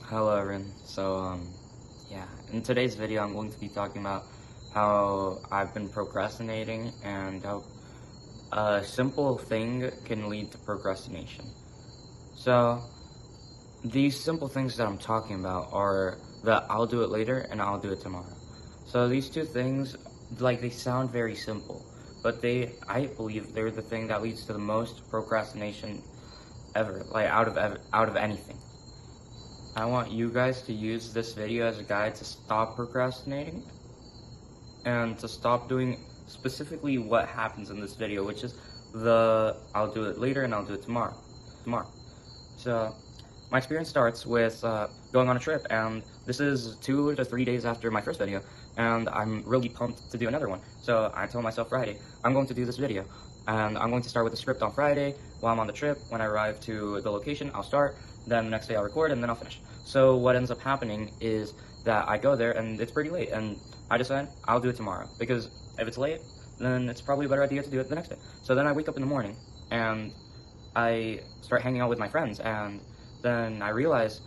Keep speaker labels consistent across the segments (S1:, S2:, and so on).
S1: Hello everyone. Yeah, in today's video I'm going to be talking about how I've been procrastinating and how a simple thing can lead to procrastination. So, these simple things that I'm talking about are that I'll do it later and I'll do it tomorrow. So these two things, they sound very simple, but I believe they're the thing that leads to the most procrastination ever, out of anything. I want you guys to use this video as a guide to stop procrastinating and to stop doing specifically what happens in this video, which is I'll do it later and I'll do it tomorrow. So my experience starts with going on a trip, and this is 2 to 3 days after my first video, and I'm really pumped to do another one. So I told myself Friday, I'm going to do this video, and I'm going to start with the script on Friday while I'm on the trip. When I arrive to the location, I'll start, then the next day I'll record, and then I'll finish. So what ends up happening is that I go there and it's pretty late, and I decide I'll do it tomorrow, because if it's late, then it's probably a better idea to do it the next day. So then I wake up in the morning and I start hanging out with my friends, and then I realize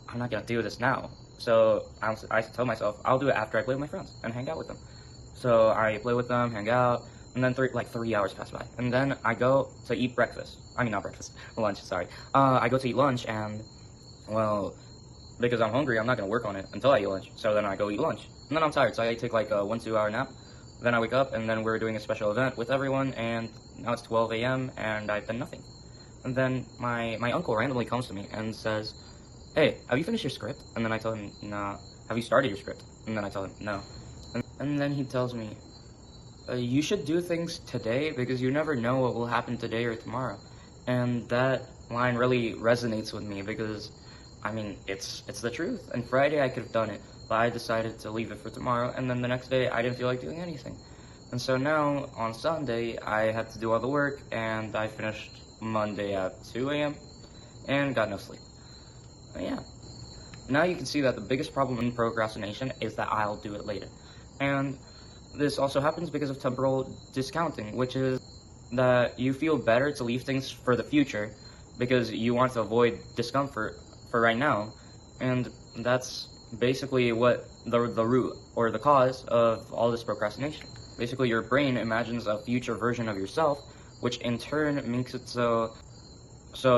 S1: I'm not gonna do this now. So I tell myself I'll do it after I play with my friends and hang out with them. So I play with them, hang out, and then 3 hours pass by, and then I go to eat breakfast. I mean, not breakfast, lunch, sorry. I go to eat lunch, and well, because I'm hungry, I'm not gonna work on it until I eat lunch. So then I go eat lunch, and then I'm tired, so I take like a 1-2 hour nap. Then I wake up, and then we're doing a special event with everyone, and now it's 12 a.m. and I've done nothing. And then my uncle randomly comes to me and says, "Hey, have you finished your script?" And then I tell him, "No." "Have you started your script?" And then I tell him, "No." And then he tells me, "You should do things today, because you never know what will happen today or tomorrow." And that line really resonates with me, because I mean, it's the truth. And Friday I could have done it, but I decided to leave it for tomorrow, and then the next day I didn't feel like doing anything. And so now on Sunday I had to do all the work, and I finished Monday at 2 a.m. and got no sleep. But yeah. Now you can see that the biggest problem in procrastination is that I'll do it later. And this also happens because of temporal discounting, which is that you feel better to leave things for the future because you want to avoid discomfort for right now. And that's basically what the root or the cause of all this procrastination. Basically, your brain imagines a future version of yourself, which in turn makes it so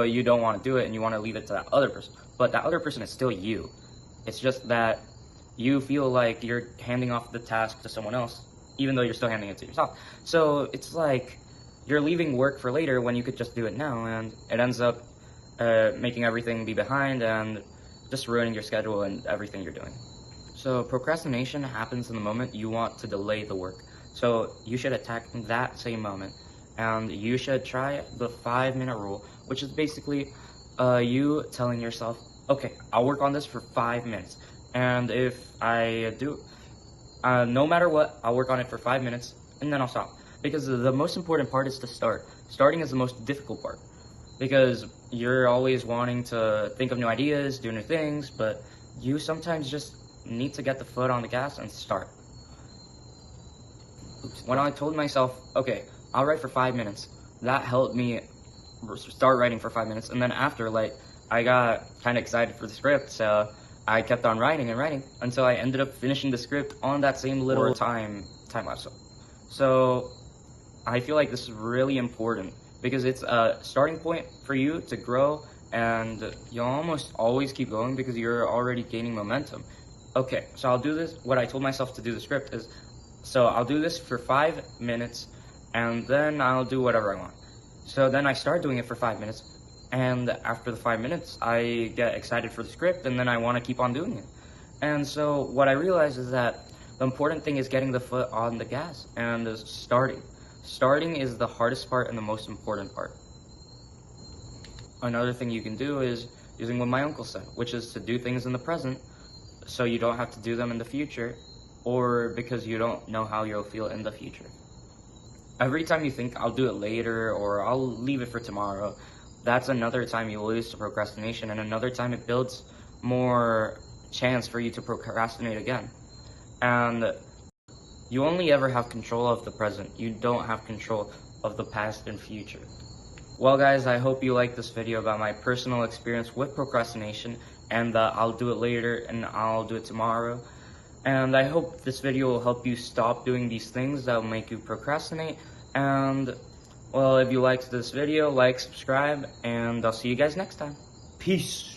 S1: you don't want to do it and you want to leave it to that other person. But that other person is still you. It's just that you feel like you're handing off the task to someone else, even though you're still handing it to yourself. So it's like you're leaving work for later when you could just do it now, and it ends up making everything be behind and just ruining your schedule and everything you're doing. So procrastination happens in the moment you want to delay the work. So you should attack that same moment, and you should try the 5-minute rule, which is basically you telling yourself, okay, I'll work on this for 5 minutes, and if I do, no matter what, I'll work on it for 5 minutes, and then I'll stop. Because the most important part is to start. Starting is the most difficult part, because you're always wanting to think of new ideas, do new things, but you sometimes just need to get the foot on the gas and start. When I told myself, okay, I'll write for 5 minutes, that helped me start writing for 5 minutes, and then after, I got kind of excited for the script, so I kept on writing and writing until I ended up finishing the script on that same little time lapse. So I feel like this is really important, because it's a starting point for you to grow, and you'll almost always keep going because you're already gaining momentum. Okay, so I'll do this. What I told myself to do the script is, so I'll do this for 5 minutes, and then I'll do whatever I want. So then I start doing it for 5 minutes, and after the 5 minutes, I get excited for the script, and then I want to keep on doing it. And so what I realized is that the important thing is getting the foot on the gas and starting. Starting is the hardest part and the most important part. Another thing you can do is using what my uncle said, which is to do things in the present so you don't have to do them in the future, or because you don't know how you'll feel in the future. Every time you think I'll do it later or I'll leave it for tomorrow, that's another time you lose to procrastination, and another time it builds more chance for you to procrastinate again. And you only ever have control of the present. You don't have control of the past and future. Well guys, I hope you liked this video about my personal experience with procrastination, and I'll do it later and I'll do it tomorrow. And I hope this video will help you stop doing these things that will make you procrastinate. And well, if you liked this video, like, subscribe, and I'll see you guys next time. Peace.